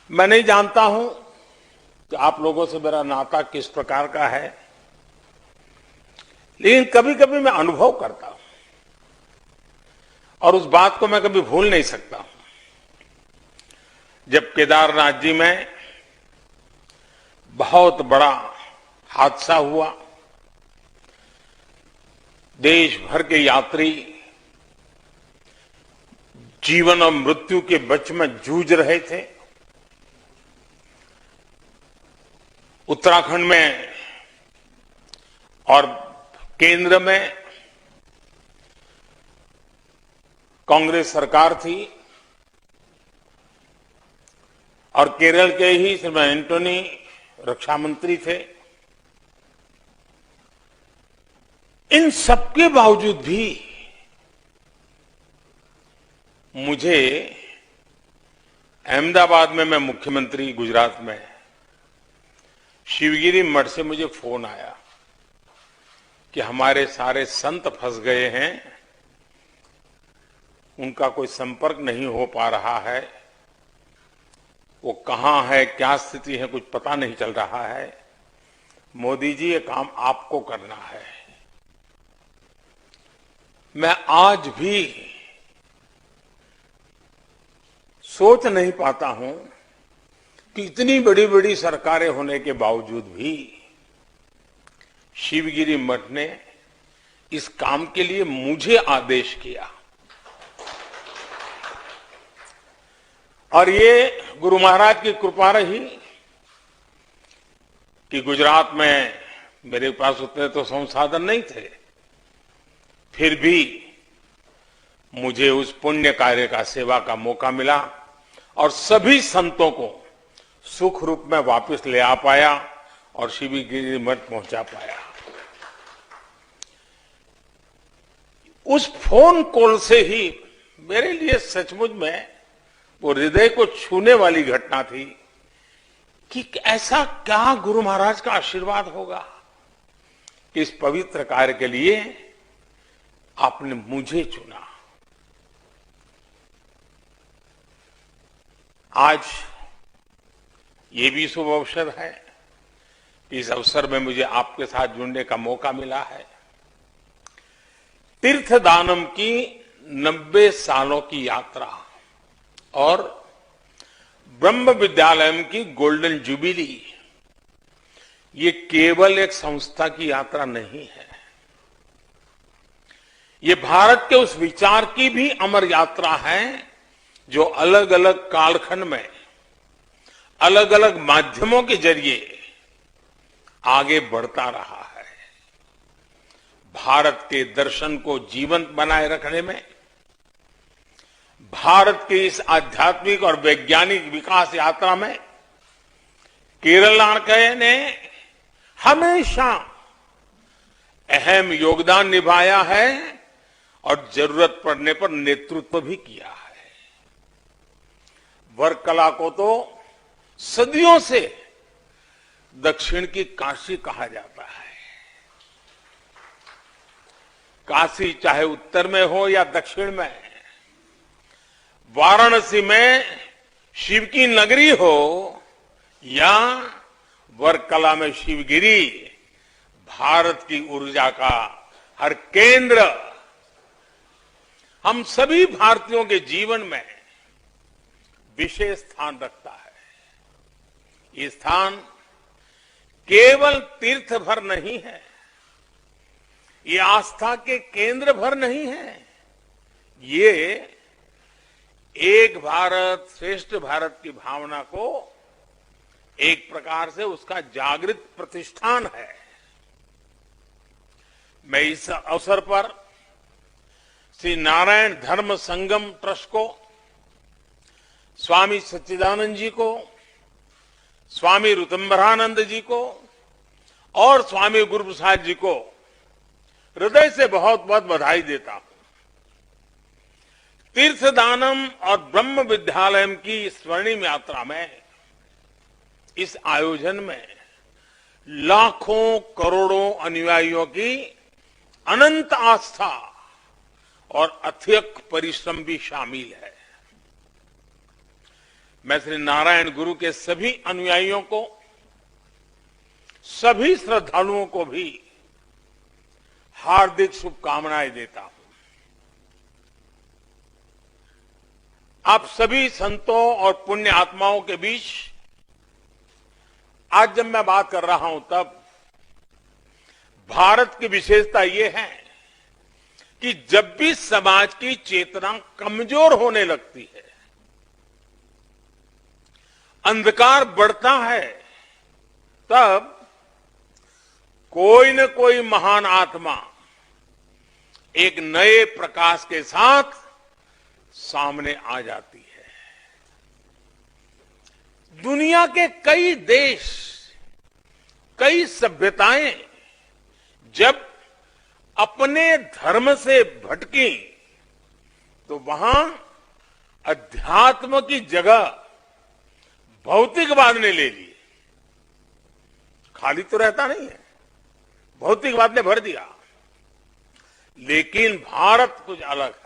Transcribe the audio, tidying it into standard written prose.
मैं नहीं जानता हूं कि आप लोगों से मेरा नाता किस प्रकार का है, लेकिन कभी कभी मैं अनुभव करता हूं और उस बात को मैं कभी भूल नहीं सकता हूं। जब केदारनाथ जी में बहुत बड़ा हादसा हुआ, देश भर के यात्री जीवन और मृत्यु के बीच में जूझ रहे थे। उत्तराखंड में और केंद्र में कांग्रेस सरकार थी और केरल के ही श्रीमान एंटोनी रक्षा मंत्री थे। इन सबके बावजूद भी मुझे अहमदाबाद में, मैं मुख्यमंत्री गुजरात में, शिवगिरी मठ से मुझे फोन आया कि हमारे सारे संत फंस गए हैं, उनका कोई संपर्क नहीं हो पा रहा है, वो कहां है, क्या स्थिति है, कुछ पता नहीं चल रहा है। मोदी जी, ये काम आपको करना है। मैं आज भी सोच नहीं पाता हूं कि इतनी बड़ी बड़ी सरकारें होने के बावजूद भी शिवगिरी मठ ने इस काम के लिए मुझे आदेश किया। और ये गुरु महाराज की कृपा रही कि गुजरात में मेरे पास उतने तो संसाधन नहीं थे, फिर भी मुझे उस पुण्य कार्य का सेवा का मौका मिला और सभी संतों को सुख रूप में वापस ले आ पाया और शिवगिरी मठ पहुंचा पाया। उस फोन कॉल से ही मेरे लिए सचमुच में वो हृदय को छूने वाली घटना थी कि ऐसा क्या गुरु महाराज का आशीर्वाद होगा कि इस पवित्र कार्य के लिए आपने मुझे चुना। आज ये भी शुभ अवसर है, इस अवसर में मुझे आपके साथ जुड़ने का मौका मिला है। तीर्थदानम की 90 सालों की यात्रा और ब्रह्म विद्यालयम की गोल्डन जुबिली, ये केवल एक संस्था की यात्रा नहीं है, ये भारत के उस विचार की भी अमर यात्रा है जो अलग अलग कालखंड में अलग अलग माध्यमों के जरिए आगे बढ़ता रहा है। भारत के दर्शन को जीवंत बनाए रखने में, भारत की इस आध्यात्मिक और वैज्ञानिक विकास यात्रा में केरल ने हमेशा अहम योगदान निभाया है और जरूरत पड़ने पर नेतृत्व भी किया है। वर्कला को तो सदियों से दक्षिण की काशी कहा जाता है। काशी चाहे उत्तर में हो या दक्षिण में, वाराणसी में शिव की नगरी हो या वर्कला में शिवगिरी, भारत की ऊर्जा का हर केंद्र हम सभी भारतीयों के जीवन में विशेष स्थान रखता है। ये स्थान केवल तीर्थ भर नहीं है, ये आस्था के केंद्र भर नहीं है, ये एक भारत श्रेष्ठ भारत की भावना को एक प्रकार से उसका जागृत प्रतिष्ठान है। मैं इस अवसर पर श्री नारायण धर्म संगम ट्रस्ट को, स्वामी सच्चिदानंद जी को, स्वामी ऋतंबरानंद जी को और स्वामी गुरु प्रसाद जी को हृदय से बहुत बहुत बधाई देता हूं। तीर्थदानम और ब्रह्म विद्यालयम की स्वर्णिम यात्रा में, इस आयोजन में लाखों करोड़ों अनुयायियों की अनंत आस्था और अथक परिश्रम भी शामिल है। मैं श्री नारायण गुरु के सभी अनुयायियों को, सभी श्रद्धालुओं को भी हार्दिक शुभकामनाएं देता हूं। आप सभी संतों और पुण्य आत्माओं के बीच आज जब मैं बात कर रहा हूं तब भारत की विशेषता यह है कि जब भी समाज की चेतना कमजोर होने लगती है, अंधकार बढ़ता है, तब कोई न कोई महान आत्मा एक नए प्रकाश के साथ सामने आ जाती है। दुनिया के कई देश, कई सभ्यताएं जब अपने धर्म से भटकी तो वहां अध्यात्म की जगह भौतिकवाद ने ले ली। खाली तो रहता नहीं है, भौतिकवाद ने भर दिया। लेकिन भारत कुछ अलग है।